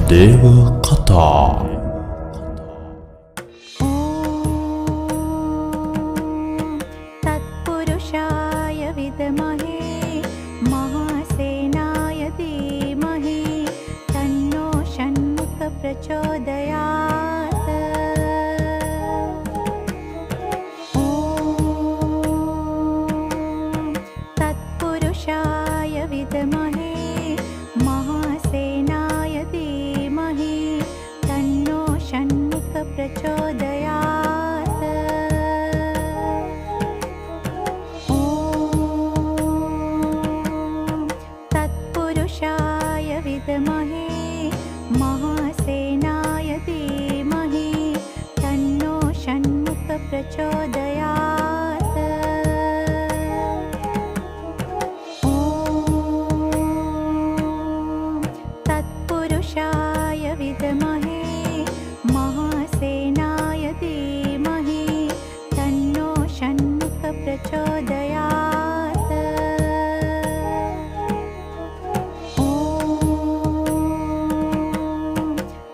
देवकथा। तत्पुरुषाय विद्महे महासेनाय धीमहि तन्नो षण्मुख प्रचोदयात्। तत्पुरुषाय विद्महे महासेनाय धीमहि तन्नो षण्मुख प्रचोदयात्। तत्पुरुषाय विद्महे महासेनाय धीमहि तन्नो षण्मुख प्रचोदयात्। तत्पुरुषाय विद्महे महासेनाय धीमहि तन्नो षण्मुख प्रचोदयात्।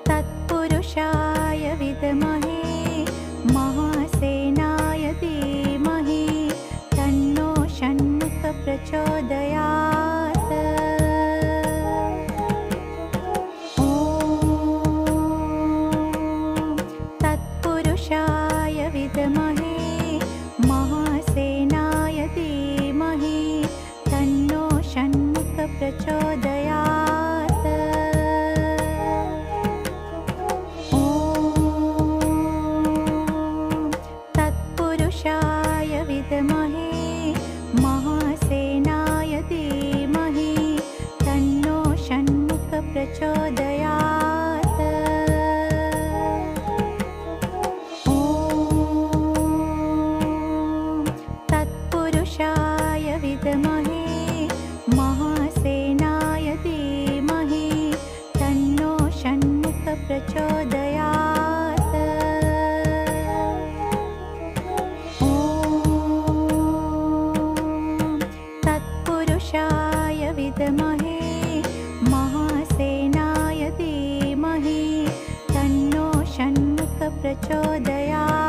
तत्पुरुषाय विद्महे महासेनाय धीमहि तन्नो षण्मुख प्रचोदयात्। तत्पुरुषाय विद्महे महासेनाय धीमहि तन्नो षण्मुख प्रचोदयात्। तत्पुरुषाय विद्महे महासेनाय धीमहि तन्नो षण्मुख प्रचोदयात्। तत्पुरुषाय विद्महे महासेनाय धीमहि तन्नो षण्मुख प्रचोदयात्। तत्पुरुषाय विद्महे महासेनाय धीमहि तन्नो षण्मुख प्रचोदयात्।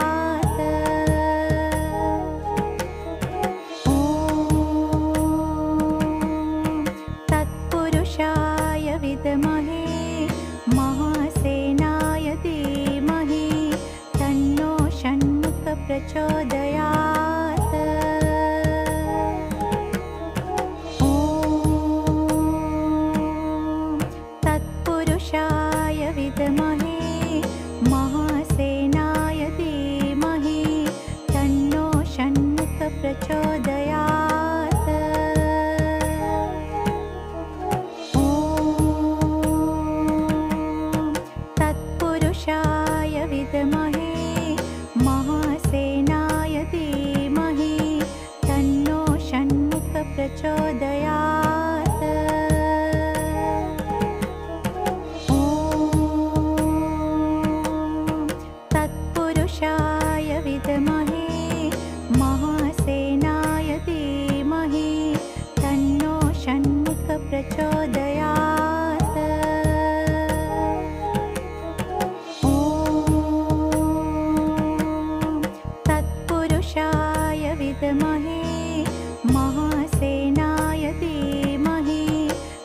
तत्पुरुषाय विद्महे महासेनाय धीमहि तन्नो षण्मुख प्रचोदयात्। तत्पुरुषाय विद्महे महासेनाय धीमहि तन्नो षण्मुख प्रचोदयात्। तत्पुरुषाय विद्महे महासेनाय धीमहि तन्नो षण्मुख प्रचोदयात्। तत्पुरुषाय विद्महे महासेनाय धीमहि तन्नो षण्मुख प्रचोदयात्। तत्पुरुषाय विद्महे महासेनाय धीमहि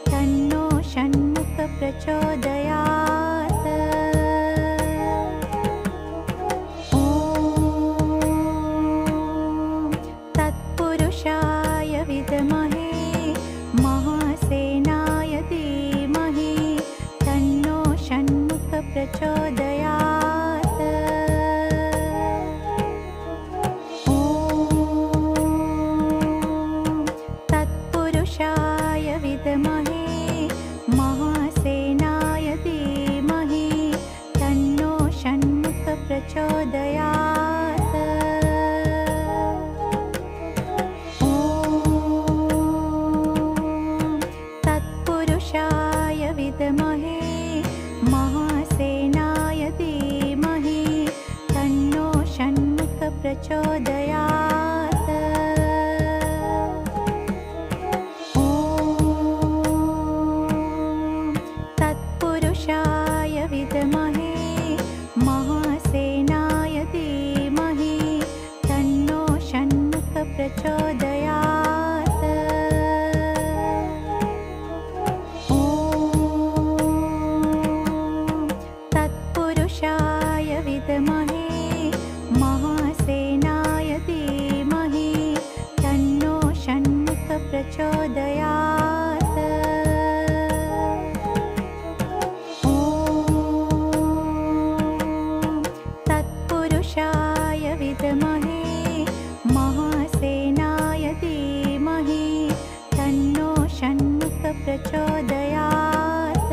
तन्नो षण्मुख प्रचोदयात्। तत्पुरुषाय विद्महे महासेनाय धीमहि तन्नो षण्मुख प्रचोदयात्। तत्पुरुषाय विद्महे महासेनाय धीमहि तन्नो षण्मुख प्रचोदयात्। तत्पुरुषाय विद्महे महासेनाय धीमहि तन्नो षण्मुख प्रचोदयात्। तत्पुरुषाय प्रचोदयात्।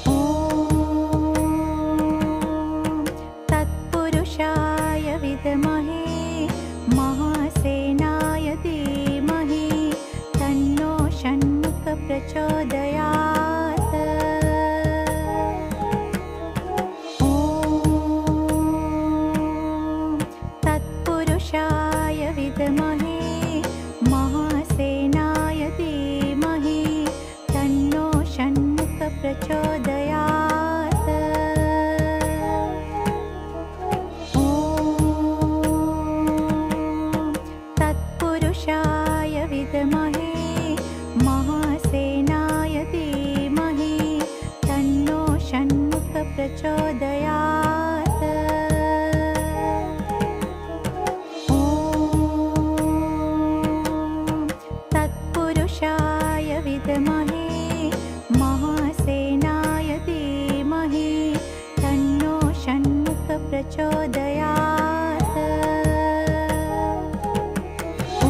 ॐ तत्पुरुषाय विद्महे महासेनाय धीमहि तन्नो षण्मुख प्रचोदयात्। ॐ तत्पुरुषाय विद्महे महासेनाय धीमहि तन्नो षण्मुख प्रचोदयात्। ॐ तत्पुरुषाय विद्महे महासेनाय धीमहि तन्नो षण्मुख प्रचोदयात्। ॐ तत्पुरुषाय विद्महे महासेनाय धीमहि तन्नो षण्मुख प्रचोदयात्। ॐ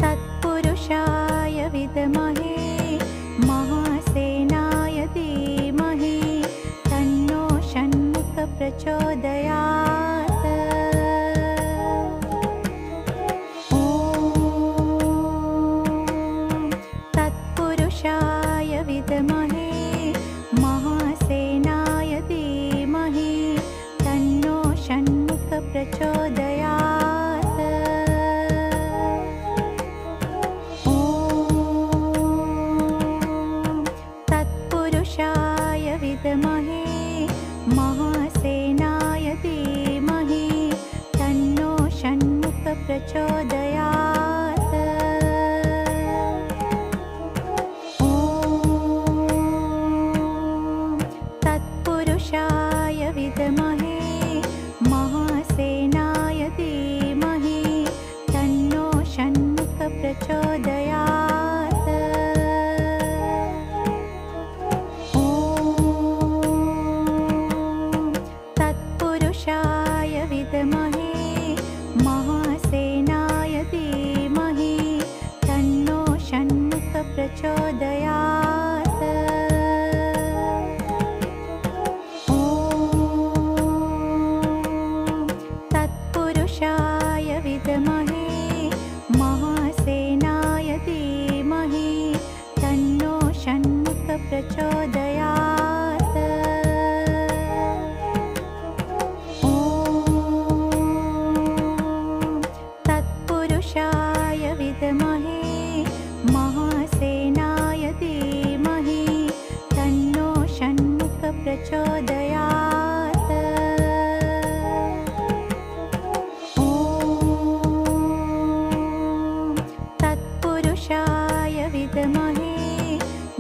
तत्पुरुषाय विद्महे महासेनाय धीमहि तन्नो षण्मुख प्रचोदयात्। ॐ तत्पुरुषाय विद्महे महासेनाय धीमहि तन्नो षण्मुख प्रचोदयात्। ॐ तत्पुरुषाय विद्महे महासेनाय धीमहि तन्नो षण्मुख प्रचोदयात्। ॐ तत्पुरुषाय विद्महे महासेनाय धीमहि तन्नो षण्मुख प्रचोदयात्। ॐ तत्पुरुषाय विद्महे महासेनाय धीमहि तन्नो षण्मुख प्रचोदयात्। ॐ तत्पुरुषाय विद्महे महासेनाय धीमहि तन्नो षण्मुख प्रचोदयात्। ॐ तत्पुरुषाय विद्महे महासेनाय धीमहि तन्नो षण्मुख प्रचोदयात्। ॐ तत्पुरुषाय विद्महे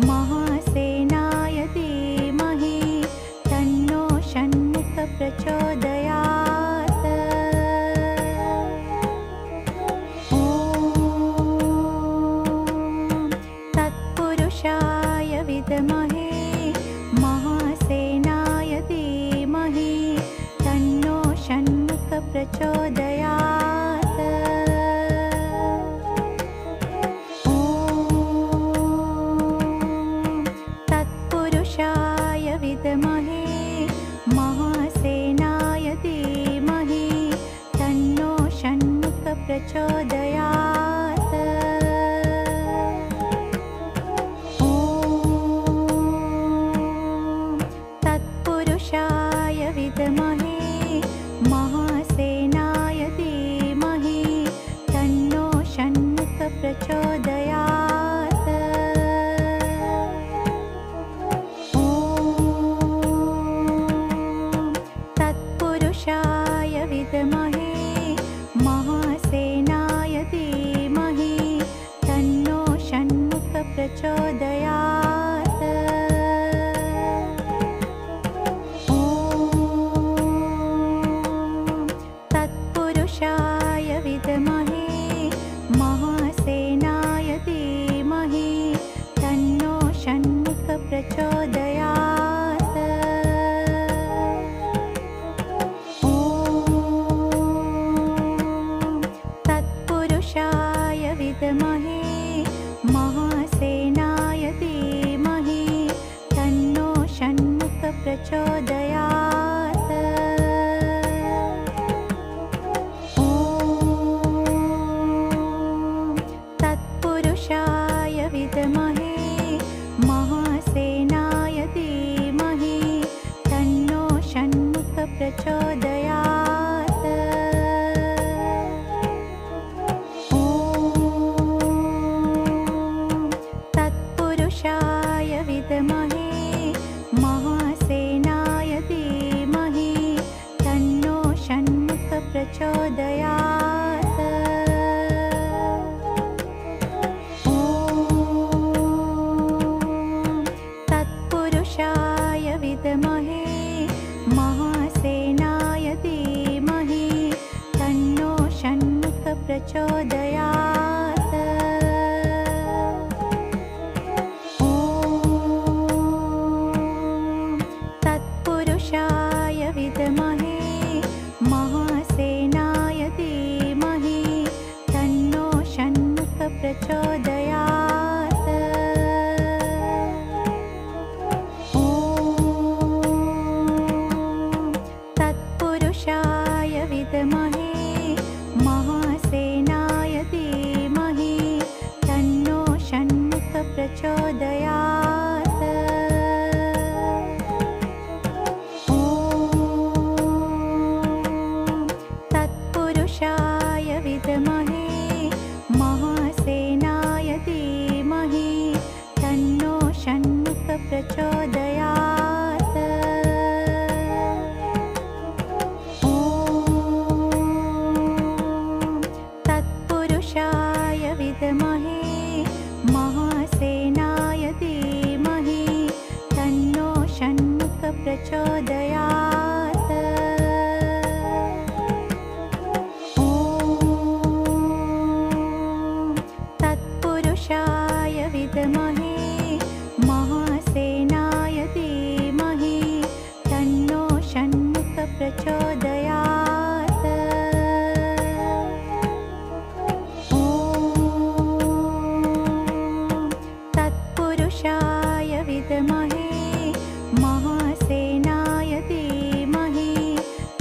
महासेनाय धीमहि तन्नो षण्मुख प्रचोदयात्। ॐ तत्पुरुषाय विद्महे महासेनाय धीमहि तन्नो षण्मुख प्रचोदयात्। ॐ तत्पुरुषाय विद्महे महासेनाय धीमहि तन्नो षण्मुख प्रचोदयात्। ॐ तत्पुरुषाय विद्महे महासेनाय धीमहि तन्नो षण्मुख प्रचोदयात्। ॐ तत्पुरुषाय विद्महे महासेनाय धीमहि तन्नो षण्मुख प्रचोदयात्। ॐ तत्पुरुषाय विद्महे महासेनाय धीमहि तन्नो षण्मुख प्रचोदयात्। ॐ विद्महे महासेनाय धीमहि तन्नो षण्मुख प्रचोदयात्। ॐ तत्पुरुषाय विद्महे महासेनाय धीमहि तन्नो षण्मुख प्रचोदयात्। ॐ तत्पुरुषाय विद्महे महासेनाय धीमहि तन्नो षण्मुख प्रचोदयात्। ॐ तत्पुरुषाय विद्महे महासेनाय धीमहि तन्नो षण्मुख प्रचोदयात्। ॐ तत्पुरुषाय विद्महे महासेनाय धीमहि तन्नो षण्मुख प्रचोदयात्। ॐ तत्पुरुषाय विद्महे महासेनाय धीमहि तन्नो षण्मुख प्रचोदयात्। ॐ तत्पुरुषाय विद्महे महासेनाय धीमहि तन्नो षण्मुख प्रचोदयात्। ॐ तत्पुरुषाय विद्महे महासेनाय धीमहि तन्नो षण्मुख प्रचोदयात्। ॐ तत्पुरुषाय विद्महे महासेनाय धीमहि तन्नो षण्मुख प्रचोदयात्। ॐ तत्पुरुषाय विद्महे महासेनाय धीमहि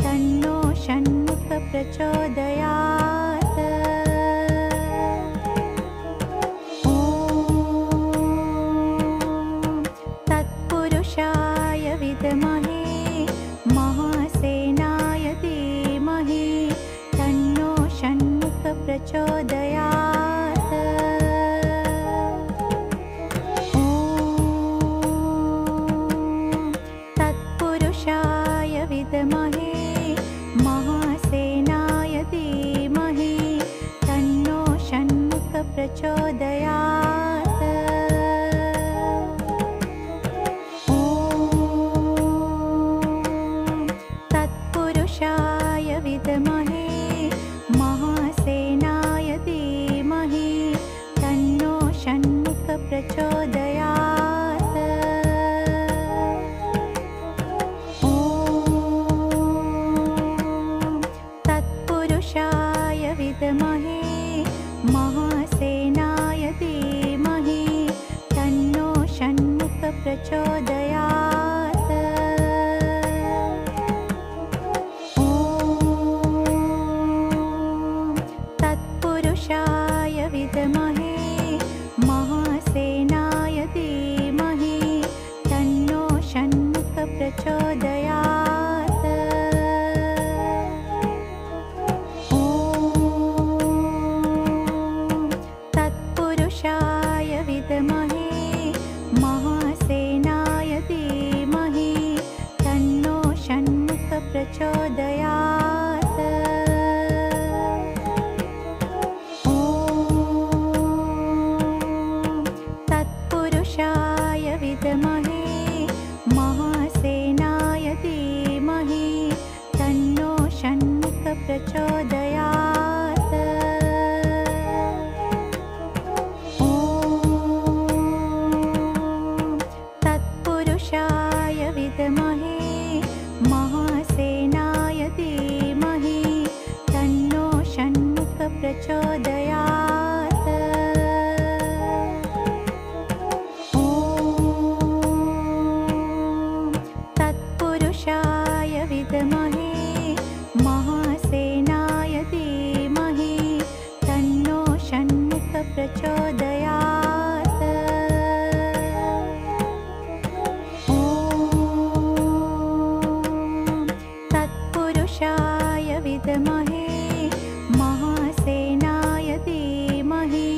तन्नो षण्मुख प्रचोदयात्। ॐ तत्पुरुषाय विद्महे महासेनाय धीमहि तन्नो षण्मुख प्रचोदयात्। ॐ तत्पुरुषाय विद्महे महासेनाय धीमहि तन्नो षण्मुख प्रचोदयात्। ॐ तत्पुरुषाय विद्महे महासेनाय धीमहि तन्नो षण्मुख प्रचोदयात्। ॐ तत्पुरुषाय विद्महे महासेनाय धीमहि तन्नो षण्मुख प्रचोदयात्। ॐ तत्पुरुषाय विद्महे महासेनाय धीमहि तन्नो षण्मुख प्रचोदयात्। ॐ तत्पुरुषाय विद्महे महासेनाय धीमहि प्रचोदयात्। ॐ तत्पुरुषाय विद्महे महासेनाय धीमहि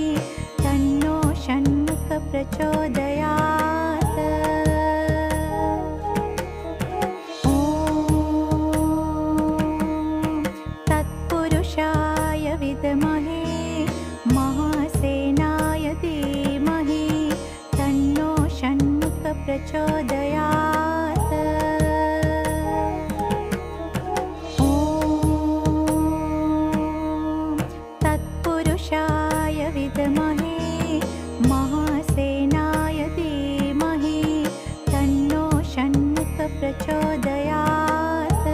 तन्नो षण्मुख प्रचोदयात्। ॐ तत्पुरुषाय विद्महे महासेनाय धीमहि तन्नो षण्मुख प्रचोदयात्। ॐ तत्पुरुषाय विद्महे महासेनाय धीमहि तन्नो षण्मुख प्रचोदयात्।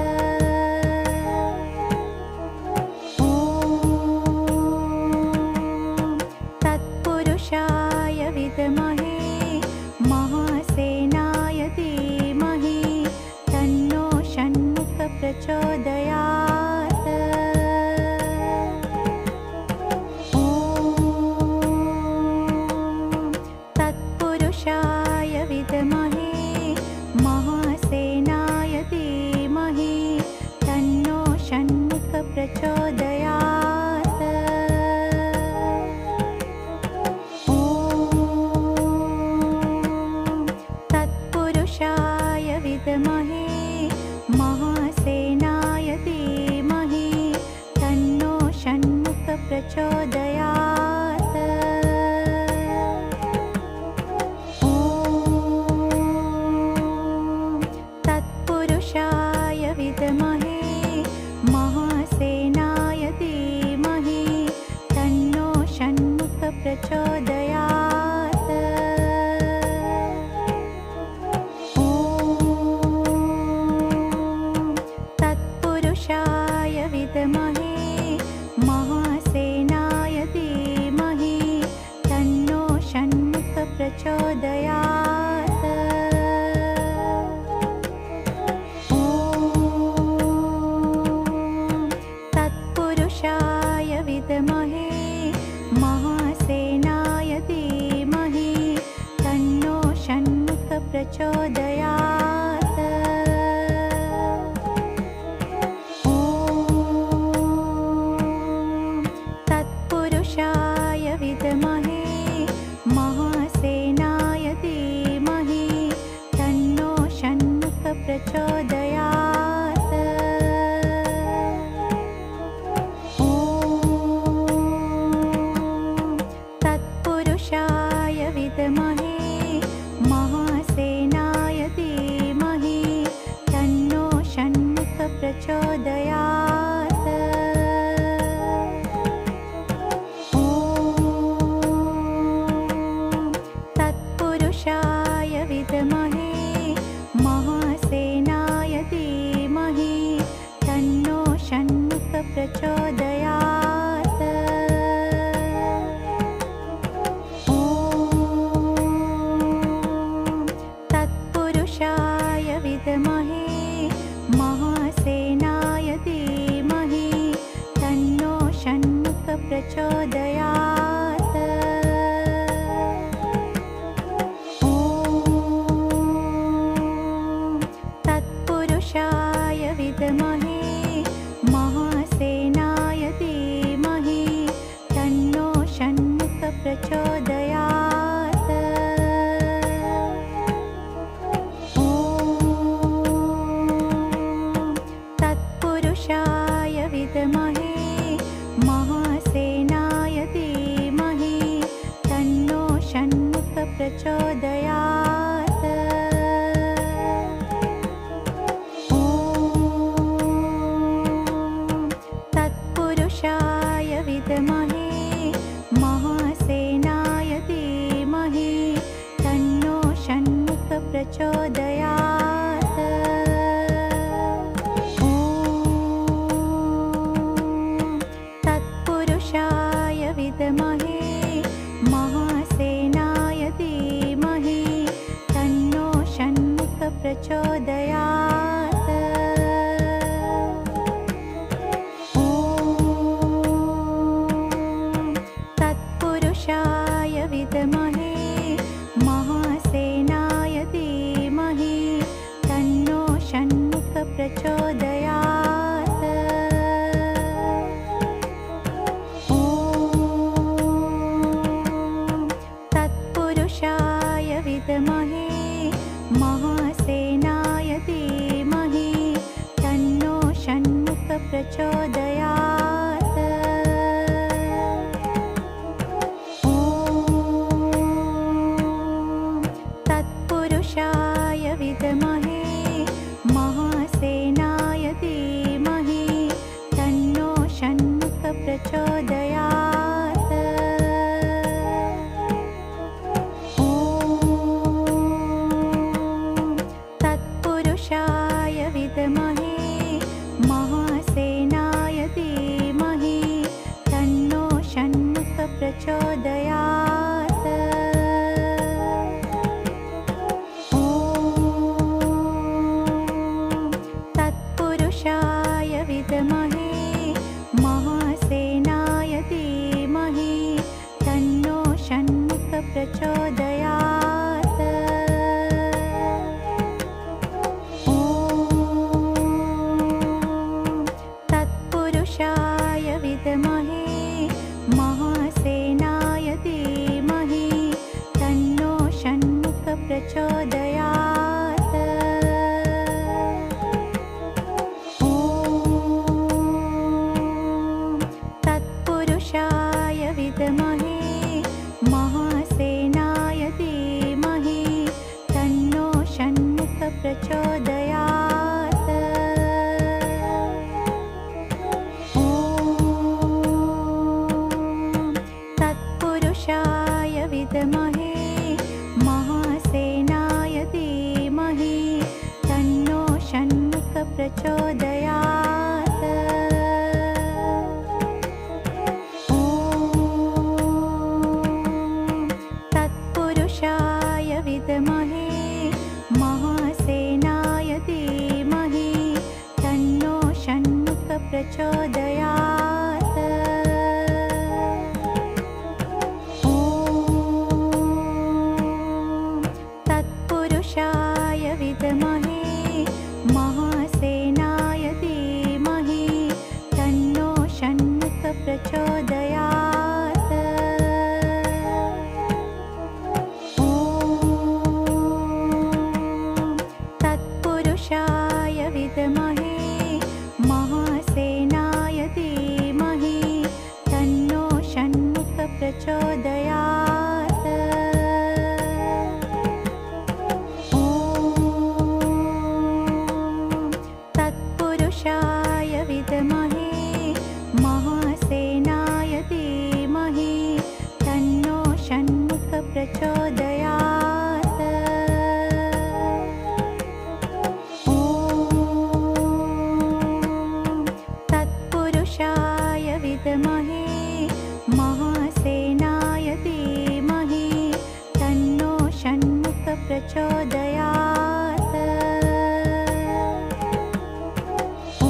ॐ तत्पुरुषाय विद्महे महासेनाय धीमहि तन्नो षण्मुख प्रचोदयात्। ॐ तत्पुरुषाय विद्महे महासेनाय धीमहि तन्नो षण्मुख प्रचोदयात्। ॐ तत्पुरुषाय विद्महे महासेनाय धीमहि तन्नो षण्मुख प्रचोदयात्। ॐ तत्पुरुषाय विद्महे महासेनाय धीमहि तन्नो षण्मुख प्रचोदयात्। ॐ तत्पुरुषाय विद्महे महासेनाय धीमहि तन्नो षण्मुख प्रचोदयात्। ॐ तत्पुरुषाय विद्महे महासेनाय धीमहि तन्नो षण्मुख प्रचोदयात्। ॐ तत्पुरुषाय विद्महे महासेनाय धीमहि तन्नो षण्मुख प्रचोदयात्। ॐ तत्पुरुषाय विद्महे महासेनाय धीमहि तन्नो षण्मुख प्रचोदयात्। ॐ तत्पुरुषाय विद्महे महासेनाय धीमहि तन्नो षण्मुख प्रचोदयात्। ॐ तत्पुरुषाय विद्महे महासेनाय धीमहि तन्नो षण्मुख प्रचोदयात्। ॐ तत्पुरुषाय विद्महे महासेनाय धीमहि तन्नो षण्मुख प्रचोदयात्। ॐ तत्पुरुषाय विद्महे महासेनाय धीमहि तन्नो षण्मुख प्रचोदयात्। ॐ तत्पुरुषाय विद्महे महासेनाय धीमहि तन्नो षण्मुख प्रचोदयात्। ॐ तत्पुरुषाय विद्महे महासेनाय धीमहि तन्नो षण्मुख प्रचोदयात्। ॐ तत्पुरुषाय प्रचोदयात्। ॐ तत्पुरुषाय विद्महे महासेनाय धीमहि तन्नो षण्मुख प्रचोदयात्। ॐ तत्पुरुषाय विद्महे महासेनाय धीमहि तन्नो षण्मुख प्रचोदयात्। ॐ तत्पुरुषाय विद्महे महासेनाय धीमहि तन्नो षण्मुख प्रचोदयात्। ॐ तत्पुरुषाय विद्महे महासेनाय धीमहि तन्नो षण्मुख प्रचोदयात्। ॐ तत्पुरुषाय विद्महे महासेनाय धीमहि तन्नो षण्मुख प्रचोदयात्। ॐ तत्पुरुषाय विद्महे महासेनाय धीमहि तन्नो षण्मुख प्रचोदयात्। ॐ तत्पुरुषाय विद्महे महासेनाय धीमहि तन्नो षण्मुख प्रचोदयात्। ॐ तत्पुरुषाय विद्महे महासेनाय धीमहि तन्नो षण्मुख प्रचोदयात्। ॐ तत्पुरुषाय विद्महे महासेनाय धीमहि तन्नो षण्मुख प्रचोदयात्। ॐ तत्पुरुषाय विद्महे महासेनाय धीमहि तन्नो षण्मुख प्रचोदयात्। ॐ तत्पुरुषाय विद्महे महासेनाय धीमहि तन्नो षण्मुख प्रचोदयात्। ॐ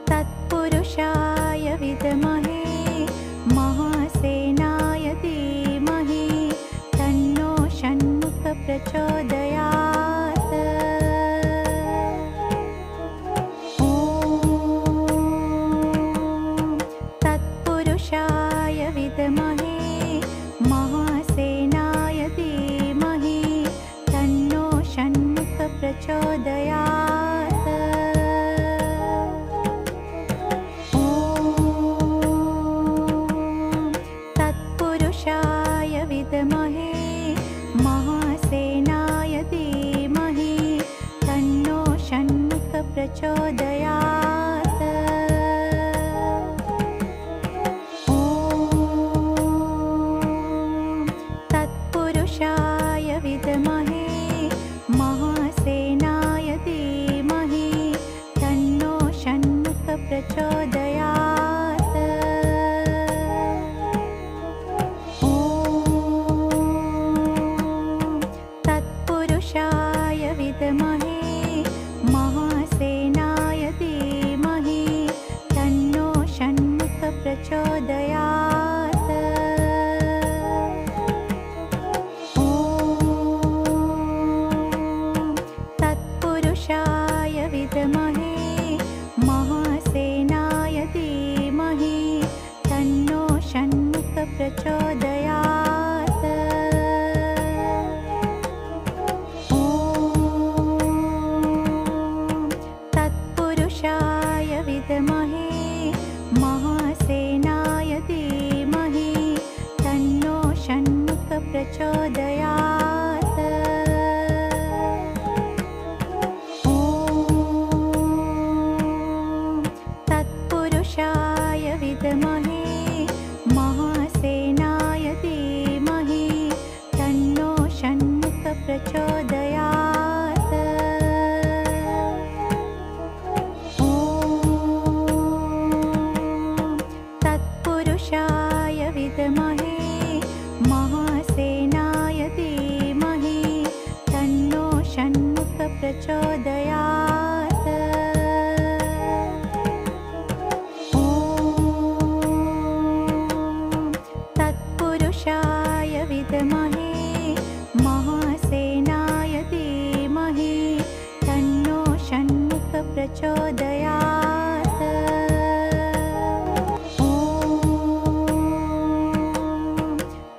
तत्पुरुषाय विद्महे महासेनाय धीमहि तन्नो षण्मुख प्रचोदयात्। ॐ तत्पुरुषाय विद्महे महासेनाय धीमहि तन्नो षण्मुख प्रचोदयात्। ॐ तत्पुरुषाय विद्महे महासेनाय धीमहि तन्नो षण्मुख प्रचोदयात्। ॐ तत्पुरुषाय विद्महे महासेनाय धीमहि तन्नो षण्मुख प्रचोदयात्। ॐ तत्पुरुषाय विद्महे महासेनाय धीमहि तन्नो षण्मुख प्रचोदयात्। ॐ तत्पुरुषाय विद्महे महासेनाय धीमहि तन्नो षण्मुख प्रचोदयात्। ॐ विद्महे महासेनाय धीमहि तन्नो षण्मुख प्रचोदयात्। ॐ तत्पुरुषाय विद्महे महासेनाय धीमहि तन्नो षण्मुख प्रचोदयात्। ॐ तत्पुरुषाय विद्महे महासेनाय धीमहि तन्नो षण्मुख प्रचोदयात्। ॐ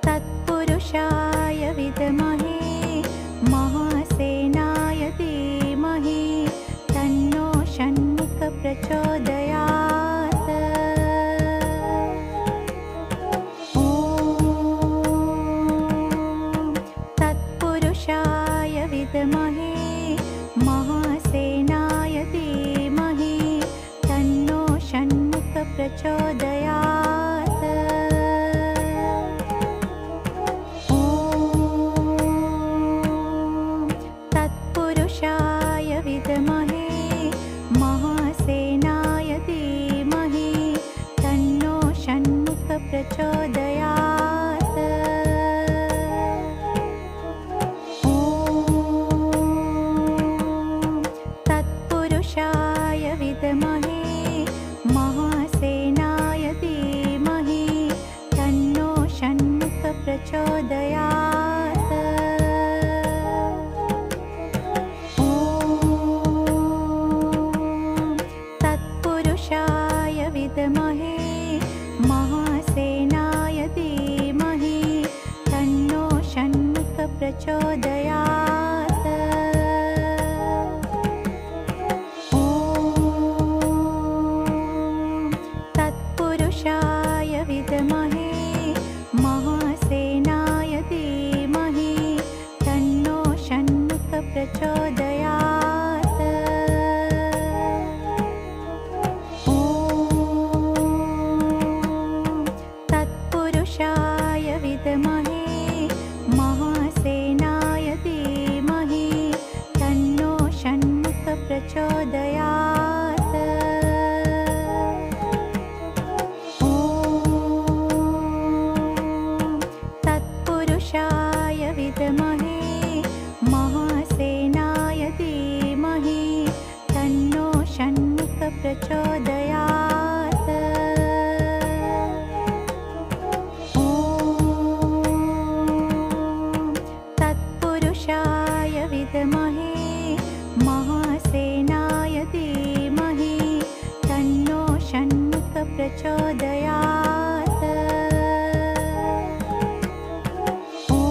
तत्पुरुषाय विद्महे महासेनाय धीमहि तन्नो षण्मुख प्रचोदयात्। ॐ तत्पुरुषाय विद्महे महासेनाय धीमहि तन्नो षण्मुख प्रचोदयात्। ॐ तत्पुरुषाय विद्महे महासेनाय धीमहि तन्नो षण्मुख प्रचोदयात्। ॐ तत्पुरुषाय विद्महे महासेनाय धीमहि तन्नो षण्मुख प्रचोदयात्। ॐ तत्पुरुषाय विद्महे महासेनाय धीमहि तन्नो षण्मुख प्रचोदयात्। ॐ तत्पुरुषाय विद्महे महासेनाय धीमहि तन्नो षण्मुख प्रचोदयात्। ॐ तत्पुरुषाय विद्महे महासेनाय धीमहि तन्नो षण्मुख प्रचोदयात्। ॐ तत्पुरुषाय विद्महे महासेनाय धीमहि तन्नो षण्मुख प्रचोदयात्। ॐ तत्पुरुषाय विद्महे महासेनाय धीमहि तन्नो षण्मुख प्रचोदयात्। ॐ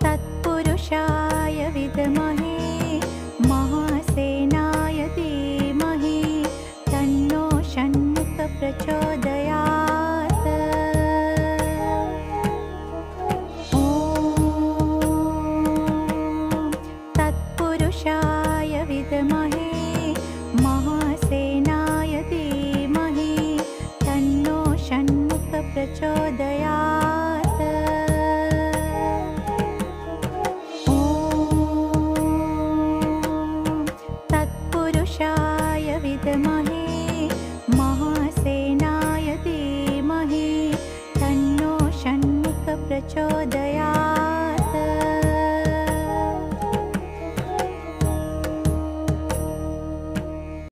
तत्पुरुषाय विद्महे महासेनाय धीमहि तन्नो षण्मुख प्रचोदयात्। ॐ तत्पुरुषाय विद्महे महासेनाय धीमहि तन्नो षण्मुख प्रचोदयात्। ॐ तत्पुरुषाय विद्महे